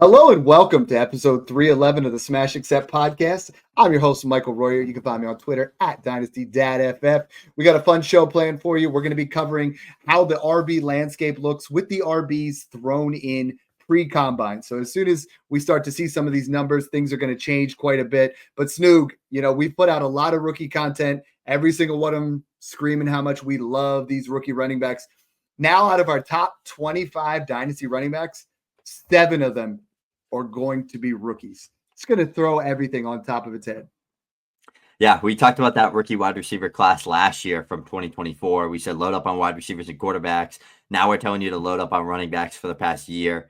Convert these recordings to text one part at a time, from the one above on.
Hello and welcome to episode 311 of the Smash Accept podcast. I'm your host, Michael Royer. You can find me on Twitter at Dynasty Dad FF. We got a fun show planned for you. We're going to be covering how the RB landscape looks with the RBs thrown in pre-combine. So as soon as we start to see some of these numbers, things are going to change quite a bit. But Snoog, we've put out a lot of rookie content. Every single one of them screaming how much we love these rookie running backs. Now, out of our top 25 Dynasty running backs, 7 of them are going to be rookies. It's going to throw everything on top of its head. Yeah, we talked about that rookie wide receiver class last year from 2024. We said load up on wide receivers and quarterbacks. Now we're telling you to load up on running backs for the past year.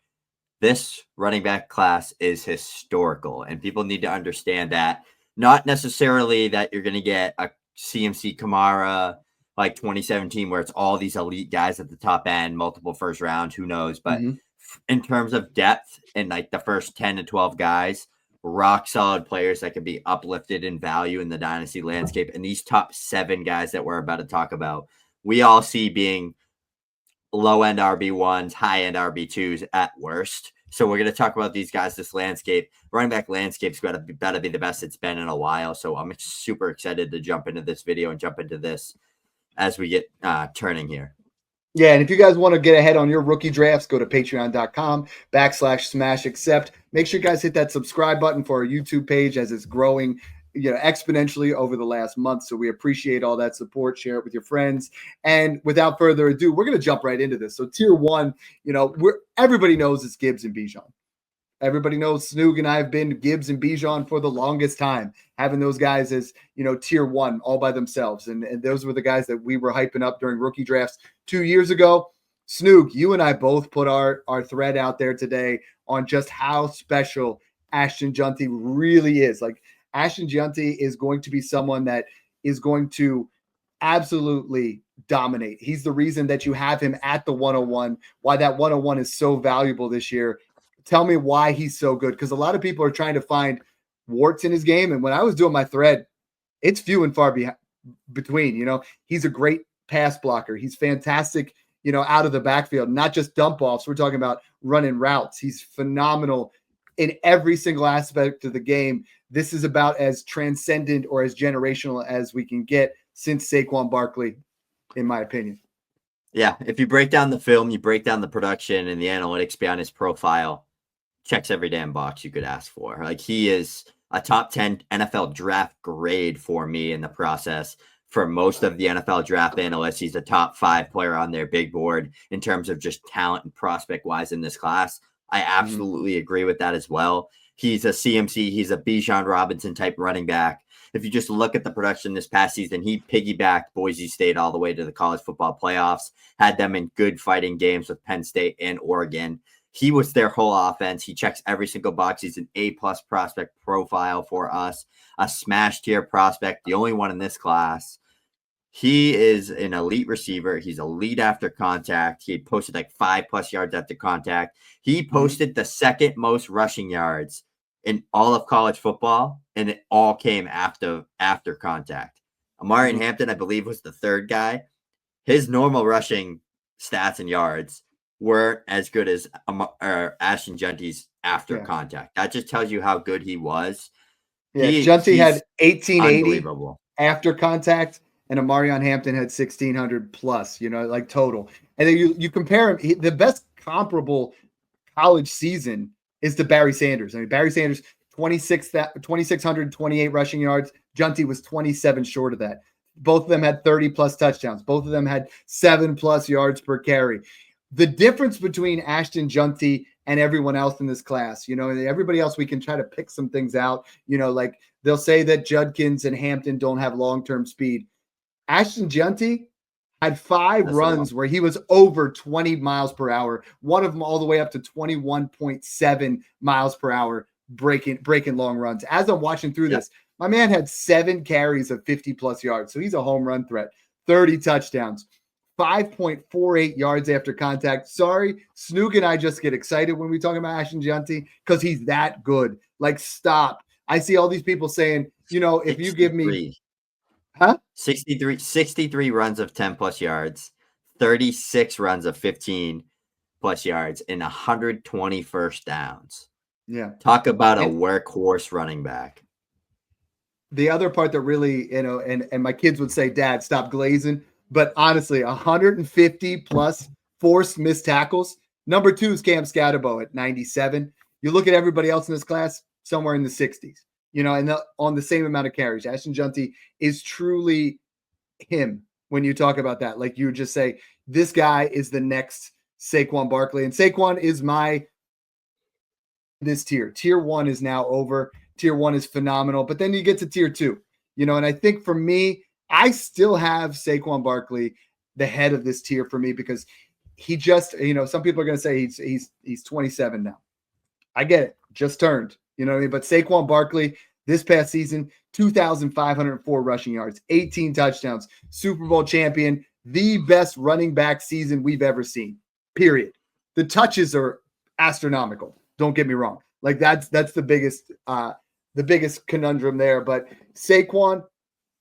This running back class is historical, and people need to understand that. Not necessarily that you're going to get a CMC Kamara like 2017 where it's all these elite guys at the top end, multiple first rounds, who knows, but in terms of depth and like the first 10 to 12 guys, rock solid players that could be uplifted in value in the dynasty landscape. And these top 7 guys that we're about to talk about, we all see being low end RB1s, high end RB2s at worst. So we're going to talk about these guys, this landscape. Running back landscape's got to be the best it's been in a while. So I'm super excited to jump into this video and jump into this as we get turning here. Yeah, and if you guys want to get ahead on your rookie drafts, go to patreon.com/smashaccept. Make sure you guys hit that subscribe button for our YouTube page as it's growing exponentially over the last month. So we appreciate all that support. Share it with your friends. And without further ado, we're going to jump right into this. So tier 1, everybody knows it's Gibbs and Bijan. Everybody knows Snoog and I have been Gibbs and Bijan for the longest time, having those guys as, tier 1 all by themselves. And those were the guys that we were hyping up during rookie drafts 2 years ago. Snoog, you and I both put our thread out there today on just how special Ashton Jeanty really is. Like, Ashton Jeanty is going to be someone that is going to absolutely dominate. He's the reason that you have him at the 101, why that 101 is so valuable this year. Tell me why he's so good, because a lot of people are trying to find warts in his game. And when I was doing my thread, it's few and far between. He's a great pass blocker. He's fantastic, out of the backfield, not just dump offs. We're talking about running routes. He's phenomenal in every single aspect of the game. This is about as transcendent or as generational as we can get since Saquon Barkley, in my opinion. Yeah, if you break down the film, you break down the production and the analytics behind his profile, checks every damn box you could ask for. Like, he is a top 10 NFL draft grade for me in the process. For most of the NFL draft analysts, he's a top 5 player on their big board in terms of just talent and prospect wise in this class. I absolutely agree with that as well. He's a CMC. He's a Bijan Robinson type running back. If you just look at the production this past season, he piggybacked Boise State all the way to the college football playoffs, had them in good fighting games with Penn State and Oregon. He was their whole offense. He checks every single box. He's an A-plus prospect profile for us, a smash tier prospect, the only one in this class. He is an elite receiver. He's elite after contact. He posted like 5+ yards after contact. He posted the second most rushing yards in all of college football, and it all came after contact. Omarion Hampton, I believe, was the third guy. His normal rushing stats and yards weren't as good as Ashton Jeanty's after contact. That just tells you how good he was. Yeah, Jeanty had 1880 after contact, and Omarion Hampton had 1600 plus, total. And then you compare him, the best comparable college season is to Barry Sanders. I mean, Barry Sanders, 2,628 rushing yards. Jeanty was 27 short of that. Both of them had 30+ touchdowns. Both of them had 7+ yards per carry. The difference between Ashton Jeanty and everyone else in this class, everybody else, we can try to pick some things out. Like they'll say that Judkins and Hampton don't have long-term speed. Ashton Jeanty had 5 runs where he was over 20 miles per hour, one of them all the way up to 21.7 miles per hour, breaking long runs. As I'm watching through this, my man had 7 carries of 50+ yards. So he's a home run threat, 30 touchdowns, 5.48 yards after contact. Sorry, Snoog and I just get excited when we talk about Ashton Jeanty because he's that good. Like, stop. I see all these people saying, if you give me 63 runs of 10+ yards, 36 runs of 15+ yards, and 120 first downs. Yeah. Talk about a And workhorse running back. the other part that really, and my kids would say, Dad, stop glazing. But honestly, 150 plus forced missed tackles. Number 2 is Cam Skattebo at 97. You look at everybody else in this class, somewhere in the 60s, and on the same amount of carries. Ashton Jeanty is truly him when you talk about that. Like you just say, this guy is the next Saquon Barkley. And Saquon is this tier. Tier 1 is now over. Tier 1 is phenomenal. But then you get to tier 2, and I think for me, I still have Saquon Barkley the head of this tier for me because he just, some people are going to say he's 27 now. I get it. Just turned, what I mean? But Saquon Barkley this past season, 2,504 rushing yards, 18 touchdowns, Super Bowl champion, the best running back season we've ever seen, period. The touches are astronomical. Don't get me wrong. Like that's the biggest conundrum there. But Saquon,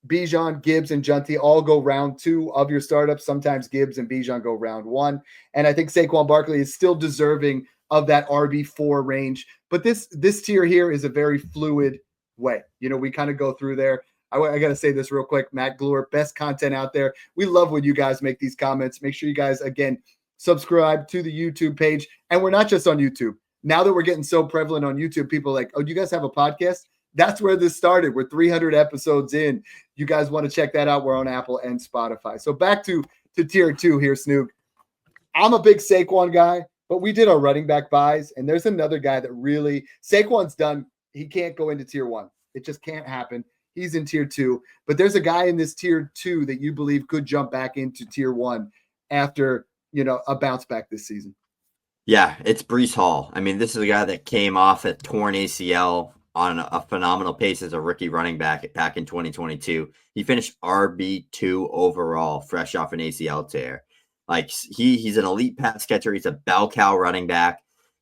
Bijan, Gibbs, and Jeanty all go round 2 of your startups. Sometimes Gibbs and Bijan go round 1. And I think Saquon Barkley is still deserving of that RB4 range. But this tier here is a very fluid way. We kind of go through there. I got to say this real quick. Matt Glure, best content out there. We love when you guys make these comments. Make sure you guys, again, subscribe to the YouTube page. And we're not just on YouTube. Now that we're getting so prevalent on YouTube, people are like, oh, do you guys have a podcast? That's where this started. We're 300 episodes in. You guys want to check that out? We're on Apple and Spotify. So back to tier 2 here, Snoog. I'm a big Saquon guy, but we did our running back buys, and there's another guy that really – Saquon's done. He can't go into tier 1. It just can't happen. He's in tier 2. But there's a guy in this tier 2 that you believe could jump back into tier 1 after, a bounce back this season. Yeah, it's Breece Hall. I mean, this is a guy that came off a torn ACL on a phenomenal pace as a rookie running back in 2022. He finished RB2 overall, fresh off an ACL tear. Like he's an elite pass catcher. He's a bell cow running back.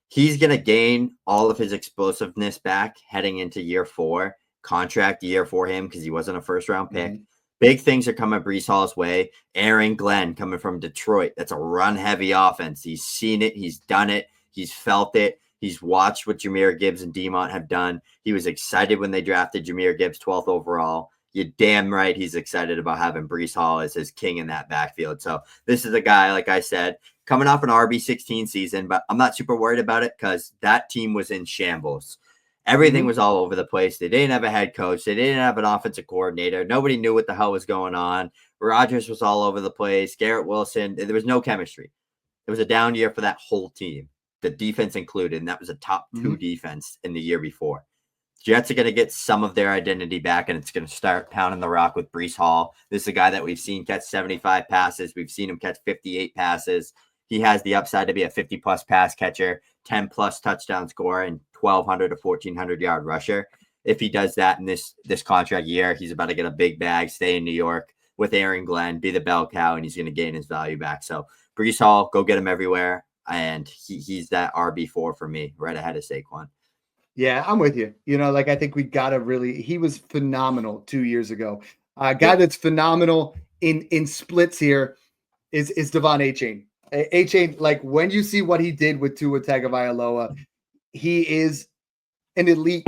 He's going to gain all of his explosiveness back heading into year 4, contract year for him because he wasn't a first-round pick. Mm-hmm. Big things are coming Breece Hall's way. Aaron Glenn coming from Detroit. That's a run-heavy offense. He's seen it. He's done it. He's felt it. He's watched what Jahmyr Gibbs and Demont have done. He was excited when they drafted Jahmyr Gibbs 12th overall. You're damn right he's excited about having Breece Hall as his king in that backfield. So this is a guy, like I said, coming off an RB16 season, but I'm not super worried about it because that team was in shambles. Everything was all over the place. They didn't have a head coach. They didn't have an offensive coordinator. Nobody knew what the hell was going on. Rodgers was all over the place. Garrett Wilson. There was no chemistry. It was a down year for that whole team, the defense included, and that was a top 2 defense in the year before. Jets are going to get some of their identity back, and it's going to start pounding the rock with Breece Hall. This is a guy that we've seen catch 75 passes. We've seen him catch 58 passes. He has the upside to be a 50-plus pass catcher, 10-plus touchdown scorer, and 1,200 to 1,400-yard rusher. If he does that in this contract year, he's about to get a big bag, stay in New York with Aaron Glenn, be the bell cow, and he's going to gain his value back. So Breece Hall, go get him everywhere, and he's that RB4 for me, right ahead of Saquon. Yeah, I'm with you. I think we got to really – he was phenomenal 2 years ago. A guy that's phenomenal in splits here is Devon Achane. Achane, like when you see what he did with Tua Tagovailoa, he is an elite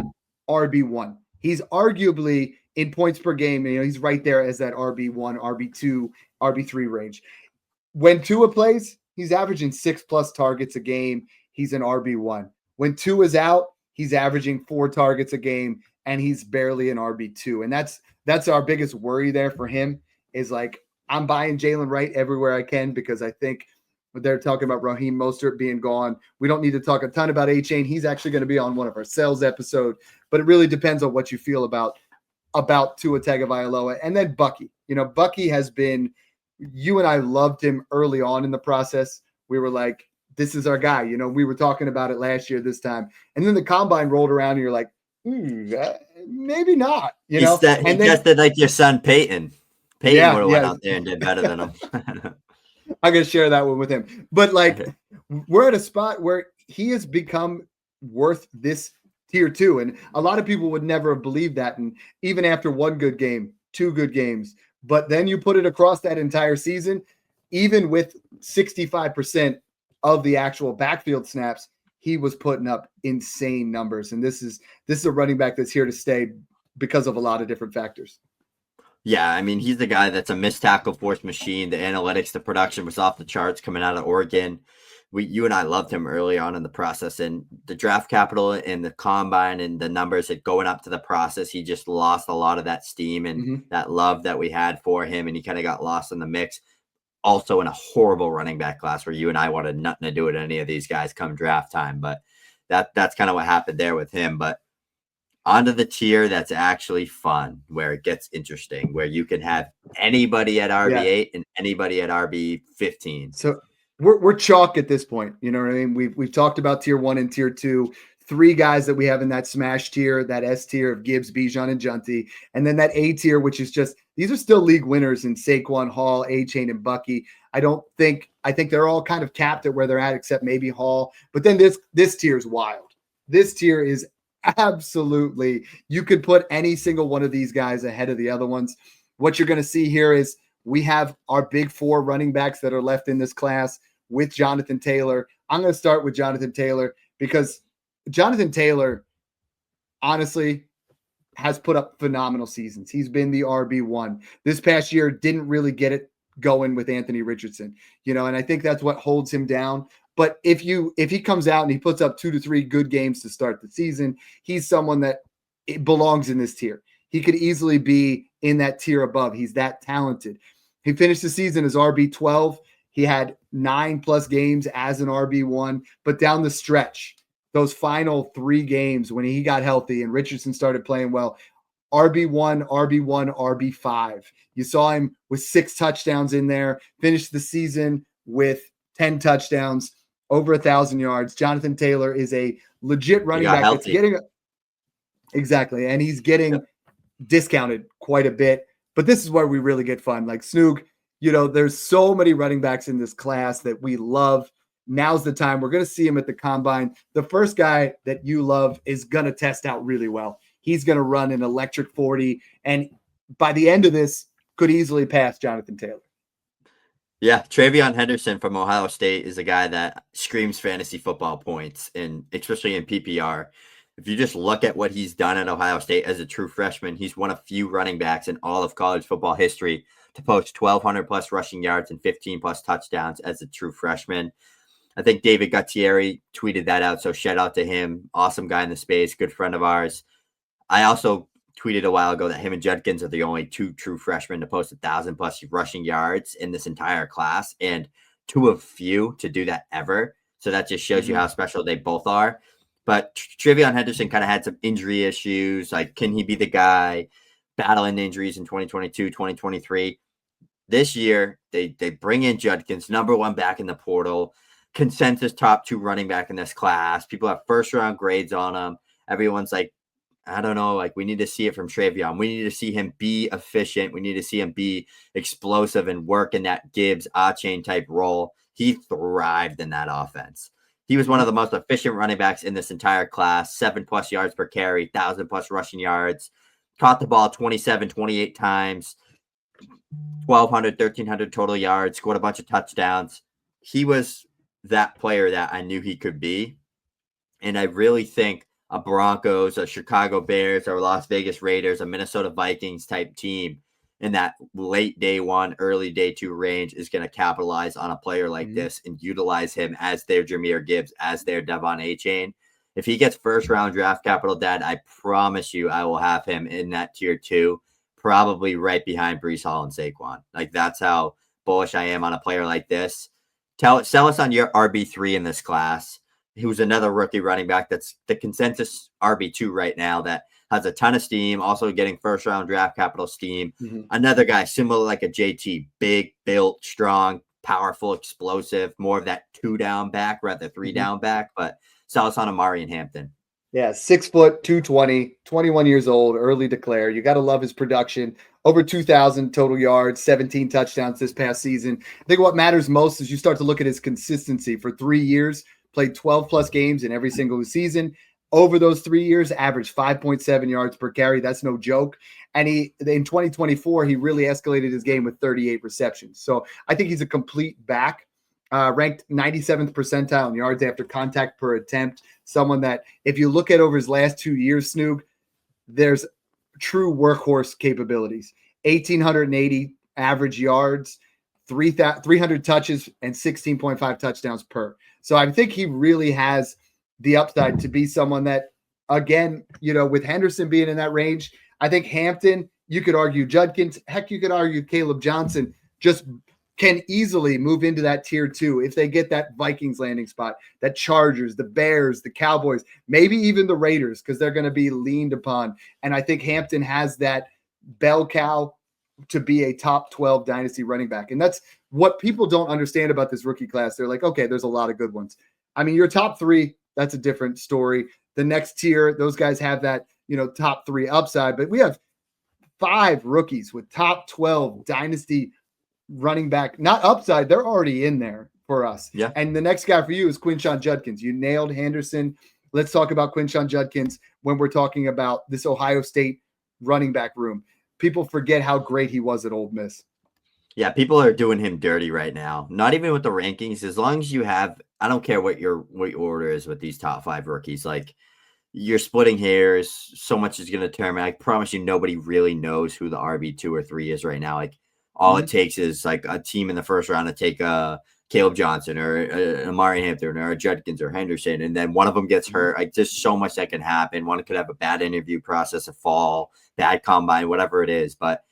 RB1. He's arguably in points per game, he's right there as that RB1, RB2, RB3 range. When Tua plays, he's averaging 6+ targets a game. He's an RB1. When Tua's out, he's averaging 4 targets a game, and he's barely an RB2. And that's our biggest worry there for him is like, I'm buying Jalen Wright everywhere I can because I think they're talking about Raheem Mostert being gone. We don't need to talk a ton about Achane. He's actually going to be on one of our sales episodes, but it really depends on what you feel about Tua Tagovailoa. And then Bucky. Bucky has been – you and I loved him early on in the process. We were like, this is our guy. We were talking about it last year this time. And then the combine rolled around and you're like, maybe not. He tested like your son Peyton. Peyton would have went out there and did better than him. I'm going to share that one with him. But we're at a spot where he has become worth this tier 2. And a lot of people would never have believed that. And even after 1 good game, 2 good games, but then you put it across that entire season, even with 65% of the actual backfield snaps, he was putting up insane numbers. And this is a running back that's here to stay because of a lot of different factors. Yeah, I mean, he's the guy that's a missed tackle force machine. The analytics, the production was off the charts coming out of Oregon. You and I loved him early on in the process, and the draft capital and the combine and the numbers that going up to the process, he just lost a lot of that steam and that love that we had for him, and he kind of got lost in the mix. Also in a horrible running back class where you and I wanted nothing to do with any of these guys come draft time, but that's kind of what happened there with him. But onto the tier that's actually fun, where it gets interesting, where you can have anybody at RB8 and anybody at RB15. So we're chalk at this point. You know what I mean? We've talked about tier 1 and tier 2, 3 guys that we have in that smash tier, that S tier of Gibbs, Bijan, and Jeanty, and then that A tier, which is just, these are still league winners in Saquon, Hall, Achane, and Bucky. I think they're all kind of capped at where they're at, except maybe Hall. But then this tier is wild. This tier is absolutely, you could put any single one of these guys ahead of the other ones. What you're going to see here is we have our big 4 running backs that are left in this class with Jonathan Taylor. I'm going to start with Jonathan Taylor because Jonathan Taylor, honestly, has put up phenomenal seasons. He's been the RB1. This past year didn't really get it going with Anthony Richardson, and I think that's what holds him down. But if he comes out and he puts up 2 to 3 good games to start the season, he's someone that belongs in this tier. He could easily be in that tier above. He's that talented. He finished the season as RB12. He had 9+ games as an RB1, but down the stretch, those final 3 games when he got healthy and Richardson started playing well, RB1, RB5. You saw him with 6 touchdowns in there, finished the season with 10 touchdowns, over 1,000 yards. Jonathan Taylor is a legit running back that's getting exactly, and he's getting discounted quite a bit. But this is where we really get fun. Like Snoog, there's so many running backs in this class that we love. Now's the time. We're going to see him at the combine. The first guy that you love is going to test out really well. He's going to run an electric 40, and by the end of this, could easily pass Jonathan Taylor. Yeah, Treyveon Henderson from Ohio State is a guy that screams fantasy football points, and especially in PPR. If you just look at what he's done at Ohio State as a true freshman, he's one of few running backs in all of college football history to post 1,200+ rushing yards and 15+ touchdowns as a true freshman. I think David Gutierrez tweeted that out, so shout out to him. Awesome guy in the space, good friend of ours. I also tweeted a while ago that him and Judkins are the only 2 true freshmen to post 1,000+ rushing yards in this entire class, and 2 of few to do that ever. So that just shows you how special they both are. But Treyveon Henderson kind of had some injury issues. Like, can he be the guy battling injuries in 2022, 2023? This year, they bring in Judkins, number 1 back in the portal, consensus top 2 running back in this class. People have first-round grades on him. Everyone's like, I don't know, like, we need to see it from Treyveon. We need to see him be efficient. We need to see him be explosive and work in that Gibbs, Achane type role. He thrived in that offense. He was one of the most efficient running backs in this entire class, 7+ yards per carry, 1,000+ rushing yards, caught the ball 27, 28 times, 1,200, 1,300 total yards, scored a bunch of touchdowns. He was that player that I knew he could be. And I really think a Broncos, a Chicago Bears, or Las Vegas Raiders, a Minnesota Vikings type team in that late day 1, early day 2 range is going to capitalize on a player like this and utilize him as their Jahmyr Gibbs, as their Devon Achane. If he gets first-round draft capital, Dad, I promise you I will have him in that tier 2, probably right behind Breece Hall and Saquon. Like, that's how bullish I am on a player like this. Sell us on your RB3 in this class. Who's another rookie running back that's the consensus RB2 right now that has a ton of steam, also getting first-round draft capital steam. Another guy similar like a JT, big, built, strong, powerful, explosive, more of that 2-down back rather 3-down back, but sell us on Omarion Hampton. Yeah, 6 foot, 220, 21 years old, early declare. You got to love his production. Over 2,000 total yards, 17 touchdowns this past season. I think what matters most is you start to look at his consistency. For 3 years, played 12+ games in every single season. Over those 3 years, averaged 5.7 yards per carry. That's no joke. And in 2024, he really escalated his game with 38 receptions. So I think he's a complete back. ranked 97th percentile in yards after contact per attempt. Someone that, if you look at over his last 2 years, Snoog, there's true workhorse capabilities. 1,880 average yards, 300 touches, and 16.5 touchdowns per. So I think he really has the upside to be someone that, again, with Henderson being in that range, I think Hampton, you could argue Judkins, heck, you could argue Kaleb Johnson just can easily move into that tier 2 if they get that Vikings landing spot, that Chargers, the Bears, the Cowboys, maybe even the Raiders, because they're going to be leaned upon. And I think Hampton has that bell cow to be a top 12 dynasty running back. And that's what people don't understand about this rookie class. They're like, okay, there's a lot of good ones. I mean, your top 3, that's a different story. The next tier, those guys have that, top 3 upside, but we have 5 rookies with top 12 dynasty running back, not upside. They're already in there for us. Yeah. And the next guy for you is Quinshon Judkins. You nailed Henderson. Let's talk about Quinshon Judkins when we're talking about this Ohio State running back room. People forget how great he was at Ole Miss. Yeah, people are doing him dirty right now. Not even with the rankings. As long as you have, I don't care what your order is with these top 5 rookies. Like, you're splitting hairs. So much is going to determine. I promise you, nobody really knows who the RB2 or 3 is right now. Like, all it takes is like a team in the first round to take a Kaleb Johnson or Omarion Hampton or a Judkins or Henderson, and then one of them gets hurt. Like, just so much that can happen. One could have a bad interview process, a fall, bad combine, whatever it is. But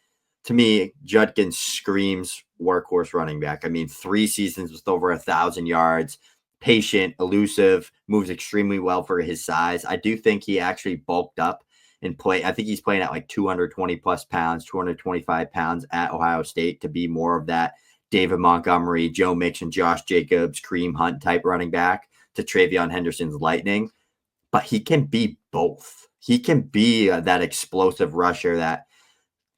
to me, Judkins screams workhorse running back. I mean, 3 seasons with over 1,000 yards, patient, elusive, moves extremely well for his size. I do think he actually bulked up and play. I think he's playing at like 220 plus pounds, 225 pounds at Ohio State to be more of that David Montgomery, Joe Mixon, Josh Jacobs, Kareem Hunt type running back to Treyveon Henderson's lightning. But he can be both. He can be that explosive rusher that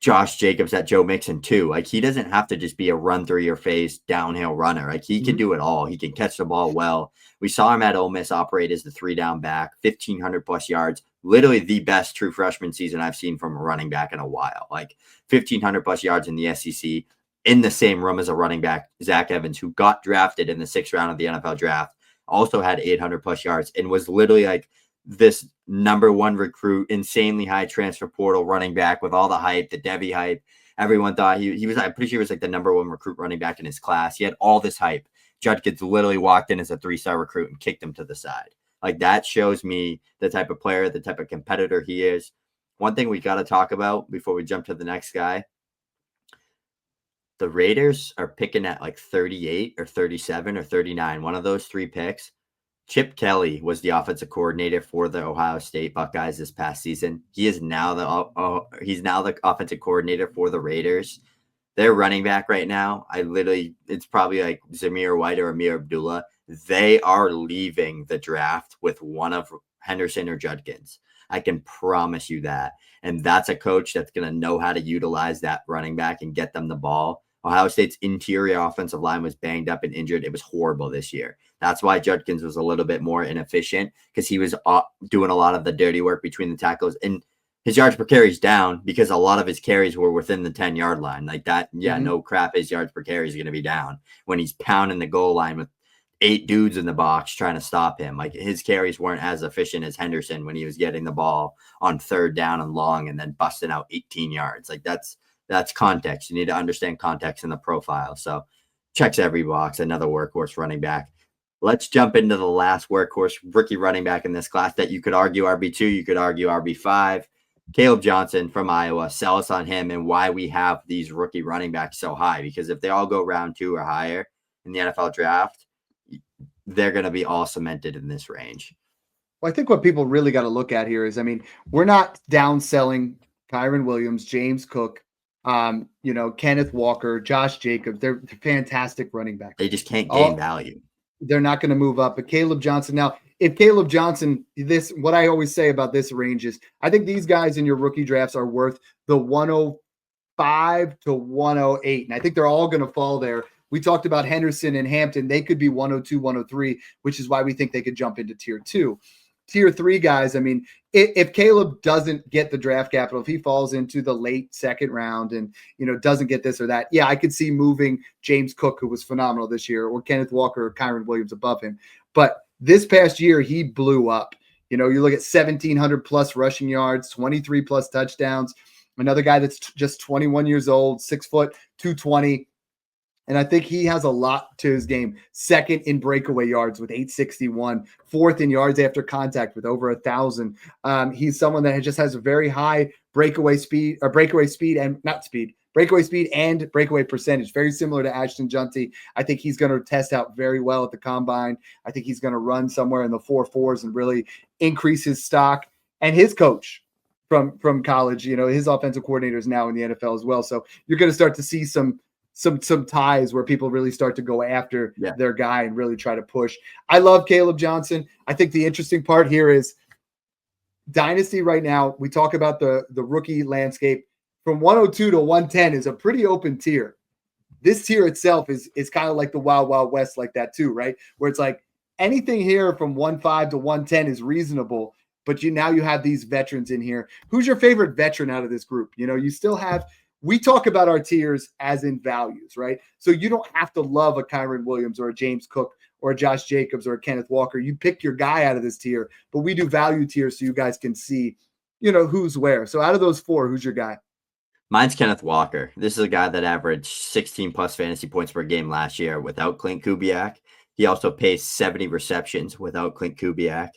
Josh Jacobs, that Joe Mixon too. Like, he doesn't have to just be a run through your face downhill runner. Like, he can do it all. He can catch the ball well. We saw him at Ole Miss operate as the 3-down back, 1,500 plus yards. Literally the best true freshman season I've seen from a running back in a while. Like, 1,500 plus yards in the SEC, in the same room as a running back, Zach Evans, who got drafted in the 6th round of the NFL draft, also had 800 plus yards and was literally like this number 1 recruit, insanely high transfer portal running back with all the hype, the Devy hype. Everyone thought he was, I'm pretty sure he was like the number 1 recruit running back in his class. He had all this hype. Judkins literally walked in as a 3-star recruit and kicked him to the side. Like, that shows me the type of player, the type of competitor he is. One thing we got to talk about before we jump to the next guy, the Raiders are picking at like 38 or 37 or 39, one of those 3 picks. Chip Kelly was the offensive coordinator for the Ohio State Buckeyes this past season. He is now the offensive coordinator for the Raiders. Their running back right now, it's probably like Zamir White or Amir Abdullah. They are leaving the draft with one of Henderson or Judkins. I can promise you that. And that's a coach that's going to know how to utilize that running back and get them the ball. Ohio State's interior offensive line was banged up and injured. It was horrible this year. That's why Judkins was a little bit more inefficient, because he was doing a lot of the dirty work between the tackles. And his yards per carry is down because a lot of his carries were within the 10-yard line. Like that, no crap, his yards per carry is going to be down when he's pounding the goal line with 8 dudes in the box trying to stop him. Like, his carries weren't as efficient as Henderson when he was getting the ball on 3rd down and long and then busting out 18 yards. Like, that's context. You need to understand context in the profile. So checks every box, another workhorse running back. Let's jump into the last workhorse rookie running back in this class that you could argue RB2, you could argue RB5. Kaleb Johnson from Iowa. Sell us on him and why we have these rookie running backs so high. Because if they all go round 2 or higher in the NFL draft, they're going to be all cemented in this range. Well, I think what people really got to look at here is, I mean, we're not downselling Kyren Williams, James Cook, Kenneth Walker, Josh Jacobs. They're fantastic running backs. They just can't gain value. They're not going to move up. But Kaleb Johnson, now, if Kaleb Johnson, what I always say about this range is, I think these guys in your rookie drafts are worth the 105 to 108. And I think they're all going to fall there. We talked about Henderson and Hampton. They could be 102, 103, which is why we think they could jump into tier 2. tier 3 guys, I mean, if Kaleb doesn't get the draft capital, if he falls into the late second round and, doesn't get this or that, yeah, I could see moving James Cook, who was phenomenal this year, or Kenneth Walker or Kyren Williams above him. But this past year, he blew up. You look at 1,700 plus rushing yards, 23 plus touchdowns. Another guy that's just 21 years old, 6 foot, 220. And I think he has a lot to his game. Second in breakaway yards with 861. Fourth in yards after contact with over 1,000. He's someone that just has a very high breakaway speed and breakaway percentage. Very similar to Ashton Jeanty. I think he's going to test out very well at the combine. I think he's going to run somewhere in the 4.4s and really increase his stock. And his coach from college, his offensive coordinator is now in the NFL as well. So you're going to start to see some ties where people really start to go after their guy and really try to push. I love Kaleb Johnson. I think the interesting part here is Dynasty right now. We talk about the rookie landscape from 102 to 110 is a pretty open tier. This tier itself is kind of like the Wild Wild West like that too, right? Where it's like anything here from 1.5 to 110 is reasonable, but now you have these veterans in here. Who's your favorite veteran out of this group? You still have – we talk about our tiers as in values, right? So you don't have to love a Kyren Williams or a James Cook or a Josh Jacobs or a Kenneth Walker. You pick your guy out of this tier, but we do value tiers so you guys can see, who's where. So out of those 4, who's your guy? Mine's Kenneth Walker. This is a guy that averaged 16 plus fantasy points per game last year without Clint Kubiak. He also paced 70 receptions without Clint Kubiak.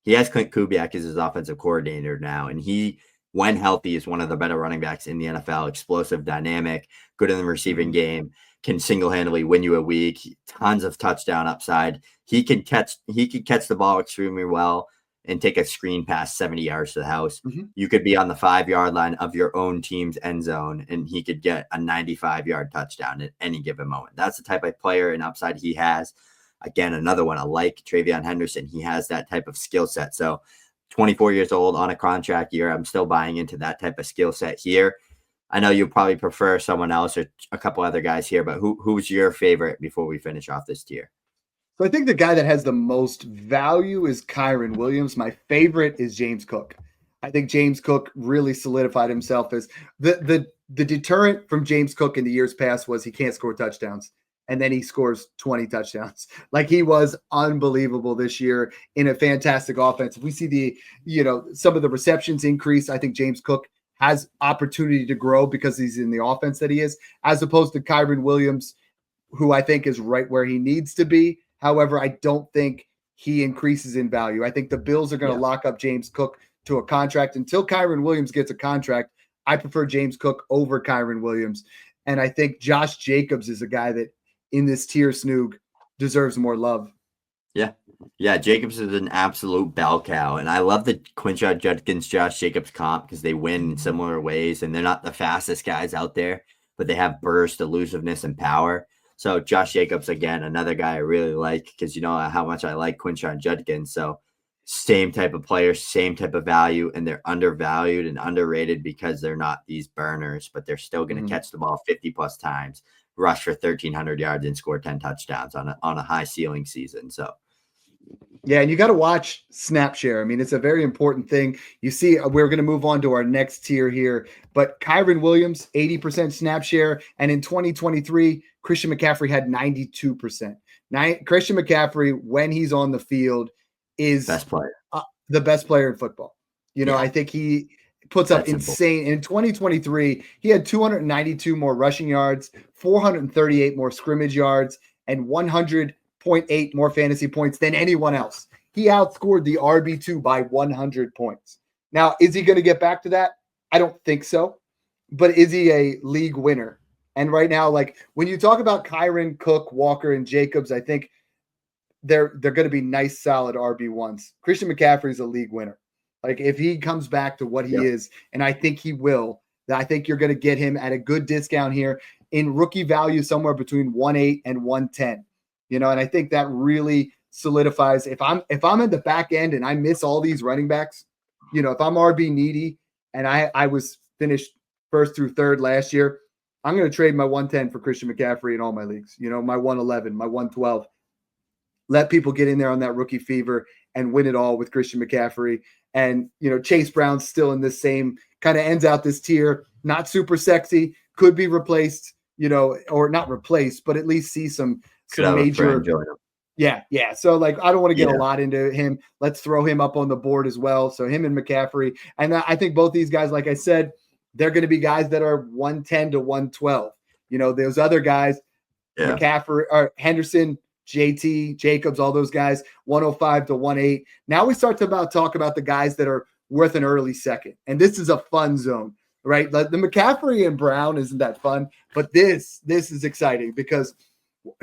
He has Clint Kubiak as his offensive coordinator now, and he, when healthy, is one of the better running backs in the NFL. Explosive, dynamic, good in the receiving game, can single-handedly win you a week. Tons of touchdown upside. He can catch the ball extremely well and take a screen pass 70 yards to the house. Mm-hmm. You could be on the 5-yard line of your own team's end zone, and he could get a 95-yard touchdown at any given moment. That's the type of player and upside he has. Again, another one, like Treyveon Henderson. He has that type of skill set. So 24 years old on a contract year, I'm still buying into that type of skill set here. I know you probably prefer someone else or a couple other guys here, but who's your favorite before we finish off this tier? So I think the guy that has the most value is Kyren Williams. My favorite is James Cook. I think James Cook really solidified himself as the deterrent from James Cook in the years past was he can't score touchdowns. And then he scores 20 touchdowns. Like, he was unbelievable this year in a fantastic offense. If we see some of the receptions increase, I think James Cook has opportunity to grow because he's in the offense that he is, as opposed to Kyren Williams, who I think is right where he needs to be. However, I don't think he increases in value. I think the Bills are going to lock up James Cook to a contract. Until Kyren Williams gets a contract, I prefer James Cook over Kyren Williams. And I think Josh Jacobs is a guy that in this tier, Snoog, deserves more love. Yeah, Jacobs is an absolute bell cow. And I love the Quinshon Judkins, Josh Jacobs comp because they win in similar ways. And they're not the fastest guys out there, but they have burst, elusiveness, and power. So Josh Jacobs, again, another guy I really like because you know how much I like Quinshon Judkins. So same type of player, same type of value, and they're undervalued and underrated because they're not these burners, but they're still going to catch the ball 50 plus times, rush for 1,300 yards, and score 10 touchdowns on a high ceiling season. So, yeah, and you got to watch snap share. I mean, it's a very important thing. You see, we're going to move on to our next tier here, but Kyren Williams, 80% snap share, and in 2023, Christian McCaffrey had 92%. Christian McCaffrey, when he's on the field, is best player, the best player in football. I think he puts up insane. In 2023, he had 292 more rushing yards, 438 more scrimmage yards, and 100.8 more fantasy points than anyone else. He outscored the RB2 by 100 points. Now, is he going to get back to that? I don't think so. But is he a league winner? And right now, like when you talk about Kyren, Cook, Walker, and Jacobs, I think they're going to be nice, solid RB1s. Christian McCaffrey is a league winner. Like if he comes back to what he is, and I think he will, I think you're going to get him at a good discount here in rookie value somewhere between 1.8 and 1.10. And I think that really solidifies if I'm at the back end and I miss all these running backs, if I'm RB needy and I was finished first through third last year, I'm going to trade my 110 for Christian McCaffrey in all my leagues, my 111, my 112. Let people get in there on that rookie fever and win it all with Christian McCaffrey. And, Chase Brown's still in this same kind of ends out this tier, not super sexy, could be replaced, or not replaced, but at least see some major. Yeah. So I don't want to get a lot into him. Let's throw him up on the board as well. So him and McCaffrey. And I think both these guys, like I said, they're going to be guys that are 110 to 112. Those other guys, McCaffrey or Henderson, JT, Jacobs, all those guys, 105 to 18. Now we start to talk about the guys that are worth an early second. And this is a fun zone, right? The McCaffrey and Brown isn't that fun, but this is exciting because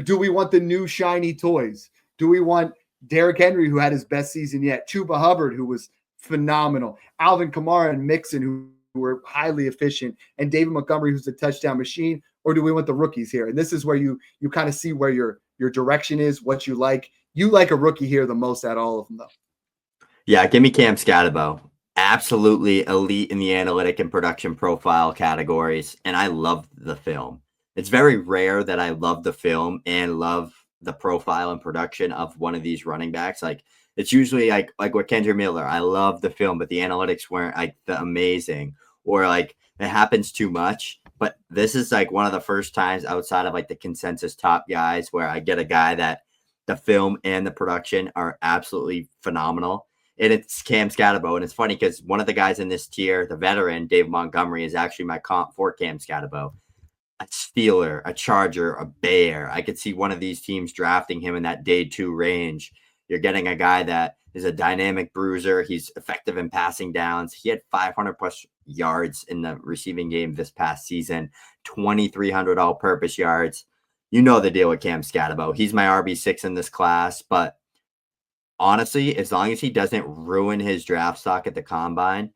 do we want the new shiny toys? Do we want Derrick Henry, who had his best season yet? Chuba Hubbard, who was phenomenal. Alvin Kamara and Mixon, who were highly efficient. And David Montgomery, who's a touchdown machine. Or do we want the rookies here? And this is where you kind of see where your direction is, what you like. You like a rookie here the most out of all of them, though. Yeah, give me Cam Skattebo. Absolutely elite in the analytic and production profile categories. And I love the film. It's very rare that I love the film and love the profile and production of one of these running backs. It's usually like with Kendra Miller. I love the film, but the analytics weren't the amazing, or it happens too much. But this is one of the first times outside of the consensus top guys where I get a guy that the film and the production are absolutely phenomenal. And it's Cam Skattebo. And it's funny because one of the guys in this tier, the veteran, Dave Montgomery, is actually my comp for Cam Skattebo. A Steeler, a Charger, a Bear. I could see one of these teams drafting him in that day 2 range. You're getting a guy that is a dynamic bruiser. He's effective in passing downs. He had 500 plus yards in the receiving game this past season, 2,300 all-purpose yards. You know the deal with Cam Skattebo. He's my RB6 in this class, but honestly, as long as he doesn't ruin his draft stock at the combine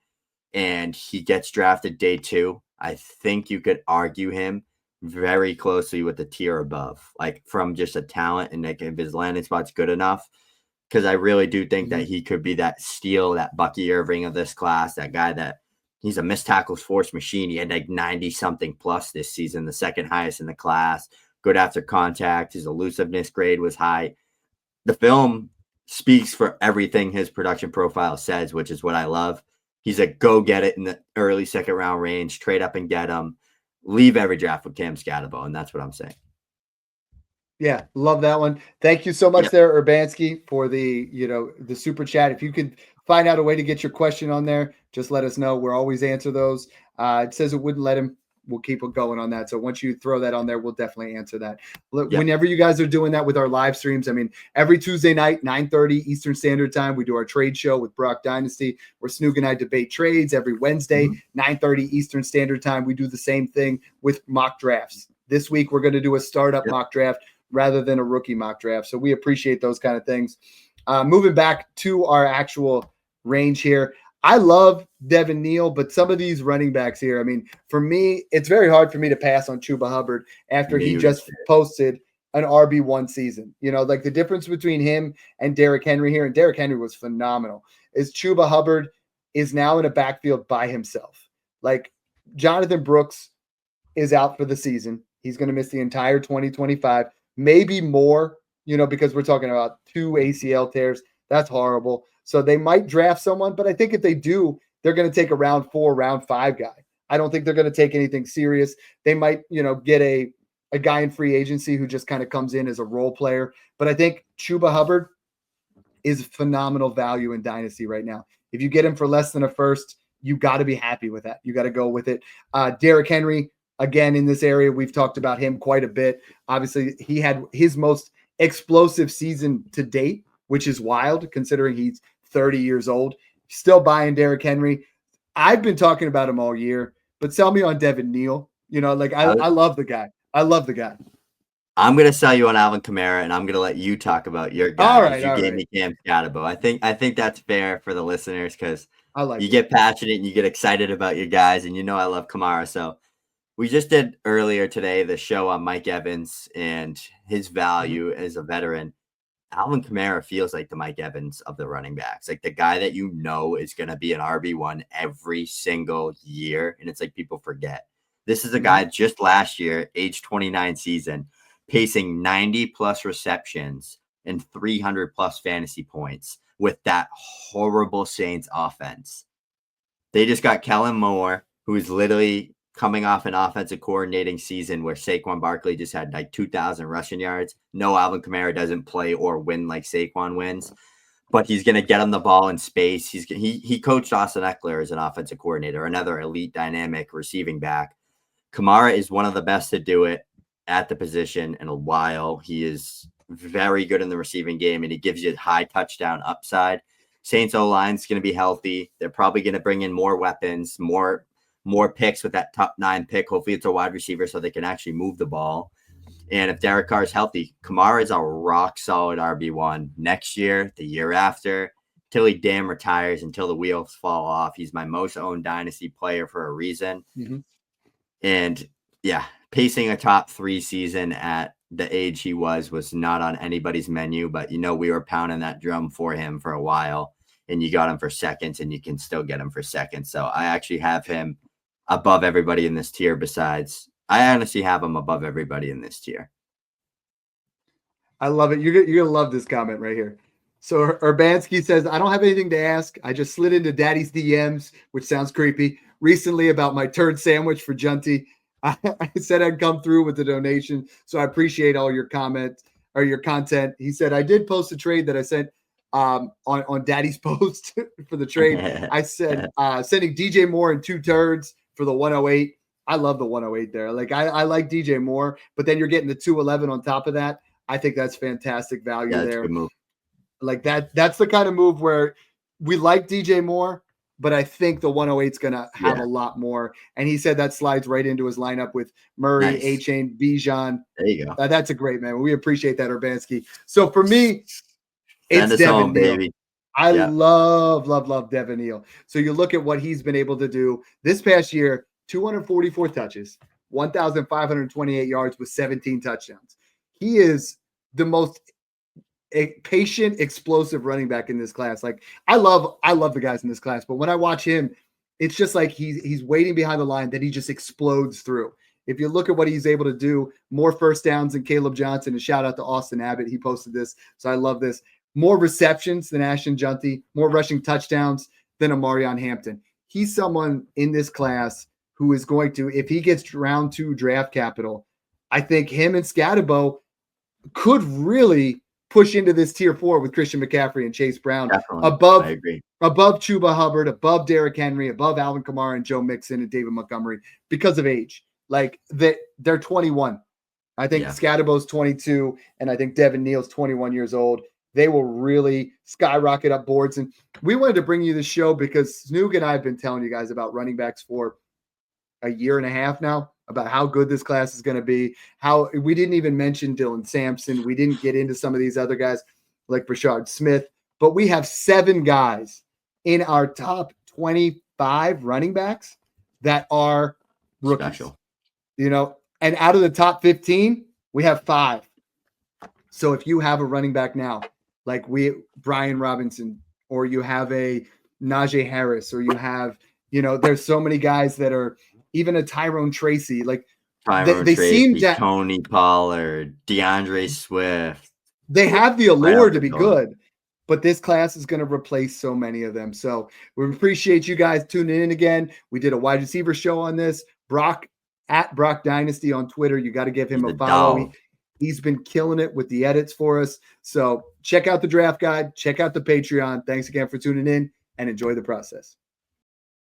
and he gets drafted day 2, I think you could argue him very closely with the tier above, from just a talent and if his landing spot's good enough. Because I really do think that he could be that steal, that Bucky Irving of this class, that guy that he's a missed tackles force machine. He had 90-something plus this season, the second highest in the class. Good after contact. His elusiveness grade was high. The film speaks for everything his production profile says, which is what I love. He's a go get it in the early second round range, trade up and get him. Leave every draft with Cam Skattebo, and that's what I'm saying. Yeah, love that one. Thank you so much there, Urbanski, for the super chat. If you could find out a way to get your question on there, just let us know. We'll always answer those. It says it wouldn't let him. We'll keep it going on that. So once you throw that on there, we'll definitely answer that. Whenever you guys are doing that with our live streams, every Tuesday night, 9:30 Eastern Standard Time, we do our trade show with Brock Dynasty, where Snoog and I debate trades. Every Wednesday, 9:30 Eastern Standard Time, we do the same thing with mock drafts. This week, we're going to do a startup mock draft rather than a rookie mock draft. So we appreciate those kind of things. Moving back to our actual range here, I love Devin Neal, but some of these running backs here, for me, it's very hard for me to pass on Chuba Hubbard after he just posted an RB1 season. The difference between him and Derrick Henry here, and Derrick Henry was phenomenal, is Chuba Hubbard is now in a backfield by himself. Jonathan Brooks is out for the season. He's going to miss the entire 2025. Maybe more, because we're talking about 2 ACL tears. That's horrible. So they might draft someone, but I think if they do, they're going to take a round 4, round 5 guy. I don't think they're going to take anything serious. They might, get a guy in free agency who just kind of comes in as a role player. But I think Chuba Hubbard is phenomenal value in Dynasty right now. If you get him for less than a first, you got to be happy with that. You got to go with it. Derrick Henry, again, in this area, we've talked about him quite a bit. Obviously, he had his most explosive season to date, which is wild considering he's 30 years old. Still buying Derrick Henry. I've been talking about him all year, but sell me on Devin Neal. I love the guy. I love the guy. I'm going to sell you on Alvin Kamara, and I'm going to let you talk about your guy. All right. You gave me Cam Skattebo. I think that's fair for the listeners because you get passionate and you get excited about your guys, and I love Kamara. So we just did earlier today the show on Mike Evans and his value as a veteran. Alvin Kamara feels like the Mike Evans of the running backs, the guy that is going to be an RB1 every single year. And it's people forget. This is a guy just last year, age 29 season, pacing 90 plus receptions and 300 plus fantasy points, with that horrible Saints offense. They just got Kellen Moore, who's literally coming off an offensive coordinating season where Saquon Barkley just had like 2,000 rushing yards. No, Alvin Kamara doesn't play or win like Saquon wins, but he's going to get him the ball in space. He coached Austin Eckler as an offensive coordinator, another elite dynamic receiving back. Kamara is one of the best to do it at the position in a while. He is very good in the receiving game, and he gives you high touchdown upside. Saints O-line is going to be healthy. They're probably going to bring in more weapons, more picks with that top 9 pick. Hopefully it's a wide receiver so they can actually move the ball. And if Derek Carr is healthy, Kamara is a rock solid RB1 next year, the year after, till he damn retires, until the wheels fall off. He's my most owned dynasty player for a reason. Mm-hmm. And yeah, pacing a top 3 season at the age he was not on anybody's menu, but we were pounding that drum for him for a while, and you got him for seconds, and you can still get him for seconds. So I actually have him above everybody in this tier. I honestly have him above everybody in this tier. I love it. You're going to love this comment right here. So Urbanski says, I don't have anything to ask. I just slid into Daddy's DMs, which sounds creepy, recently about my turd sandwich for Jeanty. I said I'd come through with the donation, so I appreciate all your comments or your content. He said, I did post a trade that I sent on Daddy's post for the trade. I said, sending DJ Moore and 2 turds for the 108. I love the 108 there. Like I like DJ Moore, but then you're getting the 211 on top of that. I think that's fantastic value there. That's a good move. Like that's the kind of move where we like DJ Moore, but I think the 108 is going to have a lot more. And he said that slides right into his lineup with Murray, Achane, Bijan. There you go. That's a great man. We appreciate that, Urbanski. So for me, it's Devin Neal. Baby. I love Devin Neal. So you look at what he's been able to do this past year, 244 touches, 1,528 yards with 17 touchdowns. He is the most patient, explosive running back in this class. Like I love the guys in this class, but when I watch him, it's just like he's waiting behind the line, then he just explodes through. If you look at what he's able to do, more first downs than Kaleb Johnson, and shout out to Austin Abbott. He posted this. So I love this. More receptions than Ashton Jeanty, more rushing touchdowns than Omarion Hampton. He's someone in this class who is going to, if he gets round 2 draft capital, I think him and Skattebo could really push into this tier 4 with Christian McCaffrey and Chase Brown. Definitely. Above Chuba Hubbard, above Derrick Henry, above Alvin Kamara and Joe Mixon and David Montgomery because of age. Like they're 21. I think Skattebo's 22, and I think Devin Neal's 21 years old. They will really skyrocket up boards. And we wanted to bring you this show because Snoog and I have been telling you guys about running backs for a year and a half now, about how good this class is going to be. How we didn't even mention Dylan Sampson. We didn't get into some of these other guys like Brashard Smith, but we have 7 guys in our top 25 running backs that are rookies. Special. And out of the top 15, we have 5. So if you have a running back now, like Brian Robinson, or you have a Najee Harris, or you have, there's so many guys that are even a Tyrone Tracy, like they seem to Tony Pollard, DeAndre Swift. They have the allure to be good, but this class is going to replace so many of them. So we appreciate you guys tuning in again. We did a wide receiver show on this. Brock at Brock Dynasty on Twitter. You got to give him a follow. He's been killing it with the edits for us. So check out the draft guide. Check out the Patreon. Thanks again for tuning in and enjoy the process.